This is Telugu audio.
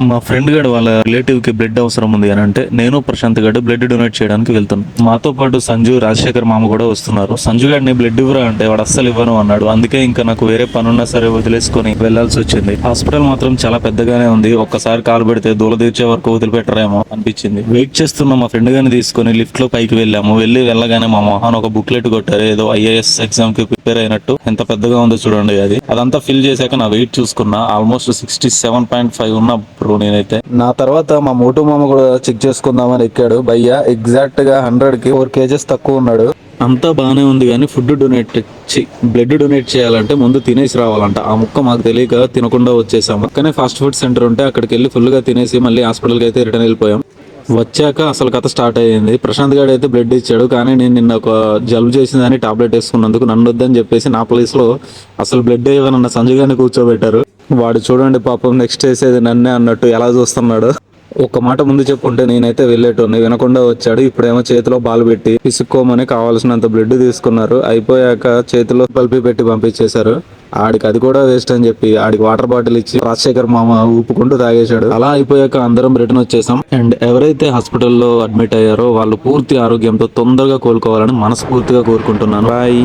మా ఫ్రెండ్ గడు వాళ్ళ రిలేటివ్ కి బ్లడ్ అవసరం ఉంది అని అంటే నేను ప్రశాంత్ గడు బ్లడ్ డొనేట్ చేయడానికి వెళ్తున్నాం. మాతో పాటు సంజు, రాజశేఖర్ మామ కూడా వస్తున్నారు. సంజు గడిని బ్లడ్ ఇవ్వరా అంటే వాడు అస్సలు ఇవ్వను అన్నాడు. అందుకే ఇంకా నాకు వేరే పనున్నా సరే వదిలేసుకొని వెళ్లాల్సి వచ్చింది. హాస్పిటల్ మాత్రం చాలా పెద్దగానే ఉంది. ఒక్కసారి కాలు పెడితే దూల తీర్చే వరకు వదిలిపెట్టరేమో అనిపించింది. వెయిట్ చేస్తున్న మా ఫ్రెండ్ గాని తీసుకుని లిఫ్ట్ లో పైకి వెళ్ళగానే మా మొహాన్ ఒక బుక్లెట్ కొట్టారు. ఏదో ఐఏఎస్ ఎగ్జామ్ కి ప్రిపేర్ అయినట్టు. ఎంత పెద్దగా ఉందో చూడండి. అది అదంతా ఫిల్ చేశాక నా వెయిట్ చూసుకున్నా. ఆల్మోస్ట్ 67.5 ఉన్నా బ్రో నేనైతే. నా తర్వాత మా మోటు మామ కూడా చెక్ చేసుకుందామని ఎక్కాడు. భయ్య ఎగ్జాక్ట్ గా 100 కి 4 kgs తక్కువ ఉన్నాడు. అంతా బానే ఉంది కానీ బ్లడ్ డొనేట్ చేయాలంటే ముందు తినేసి రావాలంట. ఆ ముక్క మాకు తెలియక తినకుండా వచ్చేసాము. పక్కనే ఫాస్ట్ ఫుడ్ సెంటర్ ఉంటే అక్కడికి వెళ్ళి ఫుల్ గా తినేసి మళ్ళీ హాస్పిటల్కి అయితే రిటర్న్ వెళ్ళిపోయాం. వచ్చాక అసలు కథ స్టార్ట్ అయ్యింది. ప్రశాంత్ గారు అయితే బ్లడ్ ఇచ్చాడు, కానీ నేను నిన్న ఒక జలుబు చేసిందని టాబ్లెట్ వేసుకున్నందుకు నన్ను వద్దని చెప్పేసి నా ప్లేస్ లో అసలు బ్లడ్ ఇవ్వనన్న సంజయ్ గారిని కూర్చోబెట్టారు. వాడు చూడండి పాపం నెక్స్ట్ వేసేది నన్నే అన్నట్టు ఎలా చూస్తున్నాడు. ఒక మాట ముందు చెప్పుంటే నేనైతే వెళ్ళేటోని, వినకుండా వచ్చాడు. ఇప్పుడేమో చేతిలో బాల్ పెట్టి పిసుక్కోమని కావాల్సినంత బ్లడ్ తీసుకున్నారు. అయిపోయాక చేతిలో పల్పి పెట్టి పంపించేశారు. ఆడికి అది కూడా వేస్ట్ అని చెప్పి ఆడికి వాటర్ బాటిల్ ఇచ్చి రాజశేఖర్ మామ ఊపుకుంటూ తాగేశాడు. అలా అయిపోయాక అందరం రిటర్న్ వచ్చేసాం. అండ్ ఎవరైతే హాస్పిటల్లో అడ్మిట్ అయ్యారో వాళ్ళు పూర్తి ఆరోగ్యంతో తొందరగా కోలుకోవాలని మనస్ఫూర్తిగా కోరుకుంటున్నాను. బాయ్.